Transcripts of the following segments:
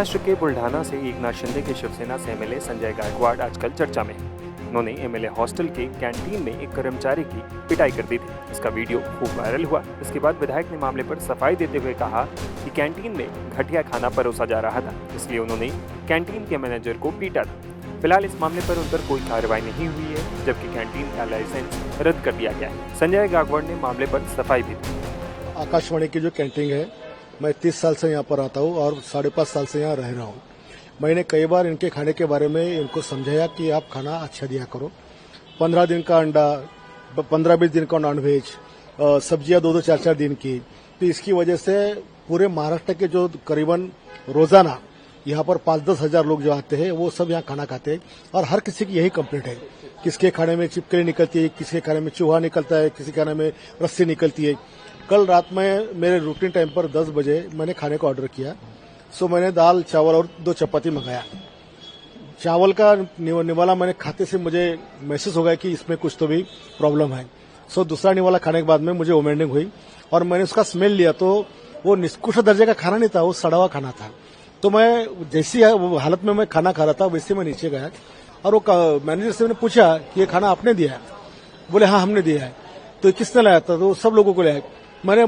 महाराष्ट्र के बुल्ढाना से एकनाथ शिंदे के शिवसेना से एमएलए संजय गायकवाड़ आजकल चर्चा में है। उन्होंने एमएलए हॉस्टल के कैंटीन में एक कर्मचारी की पिटाई कर दी थी। इसका वीडियो खूब वायरल हुआ। इसके बाद विधायक ने मामले पर सफाई देते हुए कहा कि कैंटीन में घटिया खाना परोसा जा रहा था, इसलिए उन्होंने कैंटीन के मैनेजर को पीटा था। फिलहाल इस मामले पर उन पर कोई कार्रवाई नहीं हुई है, जबकि कैंटीन का लाइसेंस रद्द कर दिया गया है। संजय गायकवाड़ ने मामले पर सफाई भी दी। आकाशवाणी की जो कैंटीन है, मैं 30 साल से यहाँ पर आता हूँ और 5.5 साल से यहाँ रह रहा हूँ। मैंने कई बार इनके खाने के बारे में इनको समझाया कि आप खाना अच्छा दिया करो। 15 दिन का अंडा, 15-20 दिन का नॉनवेज, सब्जियां 2-2, 4-4 दिन की। तो इसकी वजह से पूरे महाराष्ट्र के जो करीबन रोजाना यहाँ पर 5-10 हजार लोग जो आते हैं वो सब यहाँ खाना खाते हैं और हर किसी की यही कंप्लेंट है। किसके खाने में छिपकली निकलती है, किसी के खाने में चूहा निकलता है, किसी खाने में रस्सी निकलती है। कल रात में मेरे रूटीन टाइम पर 10 बजे मैंने खाने का ऑर्डर किया। सो मैंने दाल, चावल और 2 चपाती मंगाया। चावल का निवाला मैंने खाते से मुझे महसूस हो गया कि इसमें कुछ तो भी प्रॉब्लम है। सो दूसरा निवाला खाने के बाद में मुझे वोमिटिंग हुई और मैंने उसका स्मेल लिया तो वो निष्कृष्ट दर्जे का खाना नहीं था, वो सड़ा हुआ खाना था। तो मैं जैसी हालत में मैं खाना खा रहा था वैसे मैं नीचे गया और वो मैनेजर से मैंने पूछा कि ये खाना आपने दिया है? बोले हाँ हमने दिया है। तो किसने लाया था? तो सब लोगों को लाया। मैंने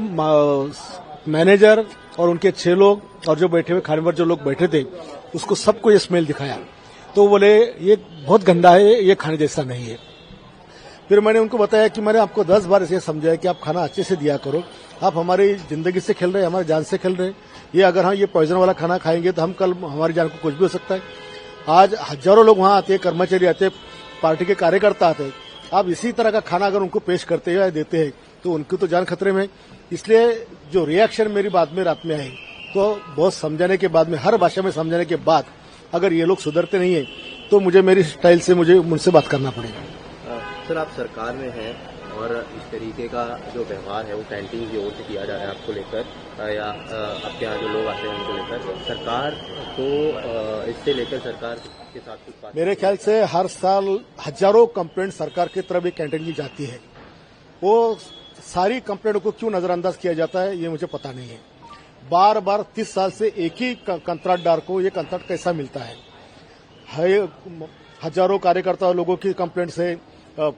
मैनेजर और उनके 6 लोग और जो बैठे हुए खाने पर जो लोग बैठे थे उसको सबको ये स्मेल दिखाया। तो बोले ये बहुत गंदा है, ये खाने जैसा नहीं है। फिर मैंने उनको बताया कि मैंने आपको 10 बार इसे समझाया कि आप खाना अच्छे से दिया करो। आप हमारी जिंदगी से खेल रहे हैं, हमारी जान से खेल रहे हैं। ये अगर हम ये पॉइजन वाला खाना खाएंगे तो हम कल हमारी जान को कुछ भी हो सकता है। आज हजारों लोग वहां आते हैं, कर्मचारी आते हैं, पार्टी के कार्यकर्ता आते हैं। आप इसी तरह का खाना अगर उनको पेश करते हैं या देते हैं तो उनकी तो जान खतरे में। इसलिए जो रिएक्शन मेरी बात में रात में आई तो बहुत समझाने के बाद में, हर भाषा में समझाने के बाद, अगर ये लोग सुधरते नहीं है तो मुझे मेरी स्टाइल से मुझे उनसे बात करना पड़ेगा। सर, आप सरकार में हैं और इस तरीके का जो व्यवहार है वो कैंटीन की ओर से किया जा रहा है आपको लेकर या आपके यहाँ जो लोग आते हैं उनको लेकर, सरकार को इससे लेकर सरकार के साथ कुछ बात? मेरे ख्याल से हर साल हजारों कंप्लेंट सरकार की तरफ एक कैंटीन की जाती है। वो सारी कंप्लेंट को क्यों नजरअंदाज किया जाता है ये मुझे पता नहीं है। बार बार 30 साल से एक ही कंत्राटदार को ये कंत्राट कैसा मिलता है? हजारों कार्यकर्ता लोगों की कंप्लेंट है,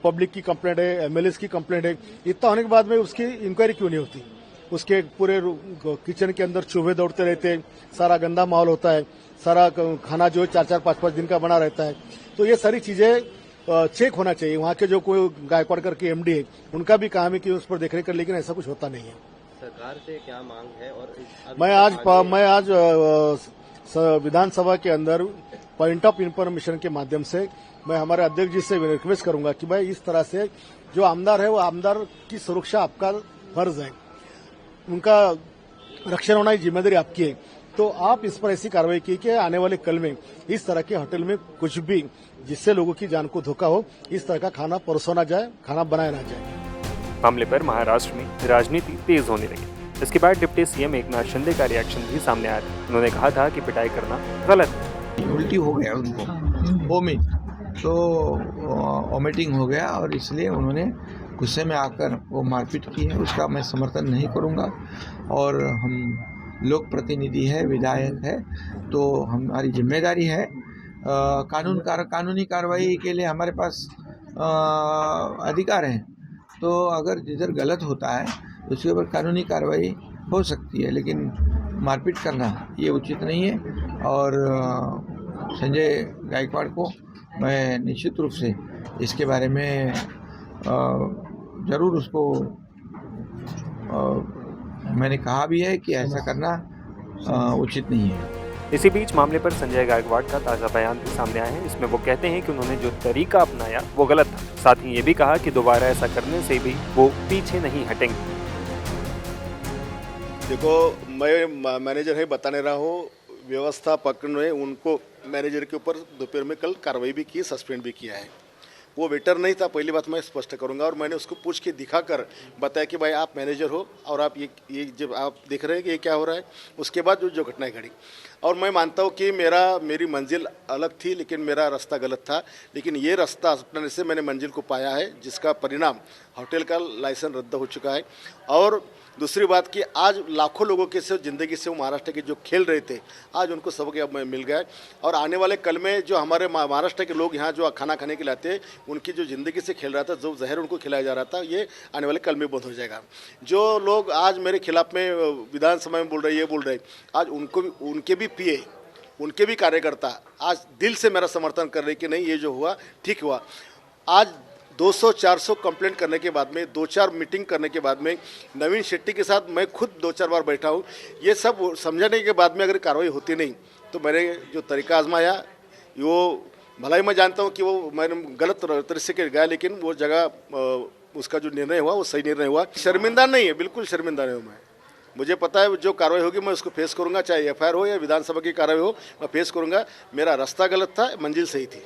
पब्लिक की कंप्लेंट है, एमएलएस की कंप्लेंट है। इतना होने के बाद में उसकी इंक्वायरी क्यों नहीं होती? उसके पूरे किचन के अंदर चूहे दौड़ते रहते हैं, सारा गंदा माहौल होता है, सारा खाना जो 4-4, 5-5 दिन का बना रहता है। तो ये सारी चीजें चेक होना चाहिए। वहां के जो कोई गायकवाड़ करके एमडी है उनका भी काम है कि उस पर देखरेख कर, लेकिन ऐसा कुछ होता नहीं है। सरकार से क्या मांग है? और मैं आज विधानसभा के अंदर पॉइंट ऑफ इंफॉर्मेशन के माध्यम से मैं हमारे अध्यक्ष जी से रिक्वेस्ट करूंगा कि भाई इस तरह से जो आमदार है वो आमदार की सुरक्षा आपका फर्ज है, उनका रक्षण होना ही जिम्मेदारी आपकी है। तो आप इस पर ऐसी कार्रवाई की कि आने वाले कल में इस तरह के होटल में कुछ भी जिससे लोगों की जान को धोखा हो, इस तरह का खाना परोसा ना जाए, खाना बनाया ना जाए। मामले पर महाराष्ट्र में राजनीति तेज होने लगी। इसके बाद डिप्टी सीएम एकनाथ शिंदे का रिएक्शन भी सामने आया था। उन्होंने कहा था कि पिटाई करना गलत है। उल्टी हो गया उनको, वोमिटिंग हो गया और इसलिए उन्होंने गुस्से में आकर वो मारपीट की है। उसका मैं समर्थन नहीं करूंगा और हम लोक प्रतिनिधि है, विधायक है, तो हमारी जिम्मेदारी है कानूनी कार्रवाई के लिए हमारे पास अधिकार है। तो अगर जिधर गलत होता है उसके ऊपर कानूनी कार्रवाई हो सकती है, लेकिन मारपीट करना ये उचित नहीं है। और संजय गायकवाड़ को मैं निश्चित रूप से इसके बारे में जरूर उसको मैंने कहा भी है कि ऐसा करना उचित नहीं है। इसी बीच मामले पर संजय गायकवाड़ का ताज़ा बयान भी सामने आया है। इसमें वो कहते हैं कि उन्होंने जो तरीका अपनाया वो गलत था। साथ ही ये भी कहा कि दोबारा ऐसा करने से भी वो पीछे नहीं हटेंगे। देखो, मैं मैनेजर है, बता नहीं रहा हूँ, व्यवस्था पकड़ने उनको मैनेजर के ऊपर दोपहर में कल कार्रवाई भी की, सस्पेंड भी किया है। वो वेटर नहीं था, पहली बात मैं स्पष्ट करूंगा। और मैंने उसको पूछ के दिखाकर बताया कि भाई आप मैनेजर हो और आप ये जब आप देख रहे हैं कि ये क्या हो रहा है, उसके बाद जो घटनाएं घड़ी और मैं मानता हूँ कि मेरी मंजिल अलग थी, लेकिन मेरा रास्ता गलत था। लेकिन ये रास्ता अपनाने से मैंने मंजिल को पाया है, जिसका परिणाम होटल का लाइसेंस रद्द हो चुका है। और दूसरी बात कि आज लाखों लोगों के से ज़िंदगी से वो महाराष्ट्र के जो खेल रहे थे, आज उनको सबक अब मिल गया है। और आने वाले कल में जो हमारे महाराष्ट्र के लोग यहाँ जो खाना खाने के लिए आते हैं, उनकी जो ज़िंदगी से खेल रहा था, जो जहर उनको खिलाया जा रहा था, ये आने वाले कल में बंद हो जाएगा। जो लोग आज मेरे खिलाफ में विधानसभा में बोल रहे, ये बोल रहे, आज उनके भी पीए, उनके भी कार्यकर्ता आज दिल से मेरा समर्थन कर रहे कि नहीं, ये जो हुआ ठीक हुआ। आज 200-400 कंप्लेंट करने के बाद में, 2-4 मीटिंग करने के बाद में, नवीन शेट्टी के साथ मैं खुद 2-4 बार बैठा हूँ। ये सब समझाने के बाद में अगर कार्रवाई होती नहीं तो मैंने जो तरीका आजमाया, वो भला ही मैं जानता हूँ कि वो मैंने गलत तरीके से गया, लेकिन वो जगह उसका जो निर्णय हुआ वो सही निर्णय हुआ। शर्मिंदा नहीं है, बिल्कुल शर्मिंदा नहीं हूँ मैं। मुझे पता है जो कार्रवाई होगी मैं उसको फेस करूँगा, चाहे एफआईआर हो या विधानसभा की कार्रवाई हो, मैं फेस करूँगा। मेरा रास्ता गलत था, मंजिल सही थी।